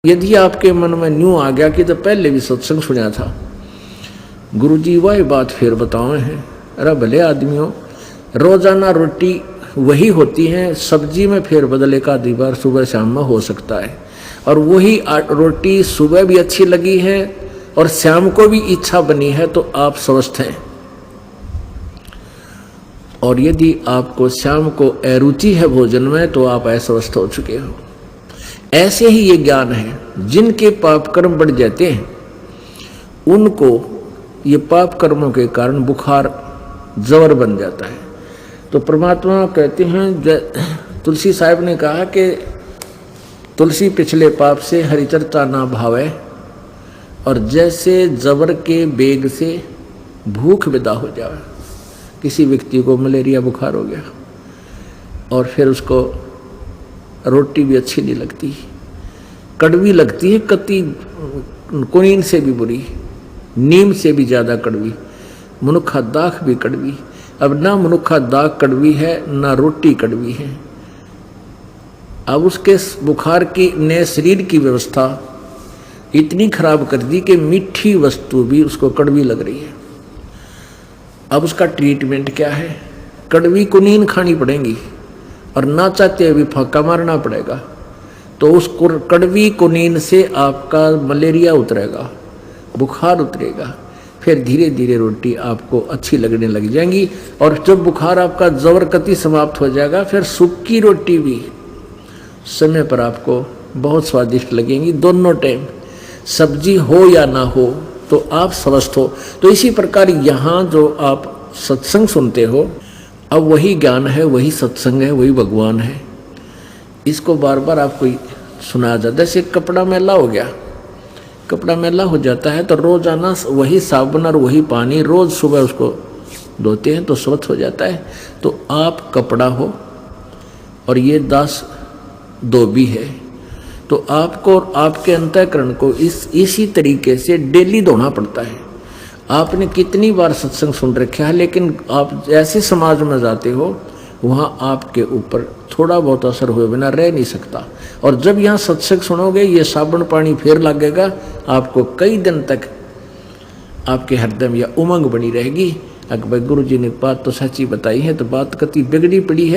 यदि आपके मन में न्यू आ गया कि तो पहले भी सत्संग सुना था, गुरुजी वही बात फिर बताओ हैं। अरे भले आदमियों, रोजाना रोटी वही होती है, सब्जी में फेर बदल एक आधी बार सुबह शाम में हो सकता है, और वही रोटी सुबह भी अच्छी लगी है और शाम को भी इच्छा बनी है तो आप स्वस्थ हैं। और यदि आपको शाम को अरुचि है भोजन में तो आप अस्वस्थ हो चुके हो। ऐसे ही ये ज्ञान है, जिनके पाप कर्म बढ़ जाते हैं उनको ये पाप कर्मों के कारण बुखार जवर बन जाता है। तो परमात्मा कहते हैं, तुलसी साहब ने कहा कि तुलसी पिछले पाप से हरिचर्चा ना भावे, और जैसे जबर के बेग से भूख विदा हो जाए। किसी व्यक्ति को मलेरिया बुखार हो गया और फिर उसको रोटी भी अच्छी नहीं लगती, कड़वी लगती है, कति कुनीन से भी बुरी, नीम से भी ज़्यादा कड़वी, मनुखा दाख भी कड़वी। अब ना मनुखा दाख कड़वी है ना रोटी कड़वी है। अब उसके बुखार की ने शरीर की व्यवस्था इतनी खराब कर दी कि मीठी वस्तु भी उसको कड़वी लग रही है। अब उसका ट्रीटमेंट क्या है? कड़वी कुनीन खानी पड़ेगी और ना चाहते हुए फाका मारना पड़ेगा। तो उस कड़वी कुनीन से आपका मलेरिया उतरेगा, बुखार उतरेगा, फिर धीरे धीरे रोटी आपको अच्छी लगने लग जाएंगी। और जब बुखार आपका जबरकती समाप्त हो जाएगा, फिर सूखी रोटी भी समय पर आपको बहुत स्वादिष्ट लगेंगी। दोनों टाइम सब्जी हो या ना हो तो आप स्वस्थ हो। तो इसी प्रकार यहाँ जो आप सत्संग सुनते हो, अब वही ज्ञान है, वही सत्संग है, वही भगवान है। इसको बार बार आपको सुना जाता है। जैसे कपड़ा मैला हो गया, कपड़ा मैला हो जाता है तो रोजाना वही साबुन और वही पानी रोज सुबह उसको धोते हैं तो स्वच्छ हो जाता है। तो आप कपड़ा हो और ये दास धोबी है, तो आपको और आपके अंतःकरण को इसी तरीके से डेली धोना पड़ता है। आपने कितनी बार सत्संग सुन रखा है, लेकिन आप ऐसे समाज में जाते हो वहाँ आपके ऊपर थोड़ा बहुत असर हुए बिना रह नहीं सकता। और जब यहाँ सत्संग सुनोगे, ये साबुन पानी फिर लगेगा, आपको कई दिन तक आपके हृदय में यह उमंग बनी रहेगी। अकबर गुरु जी ने बात तो सच्ची बताई है, तो बात कति बिगड़ी पड़ी है।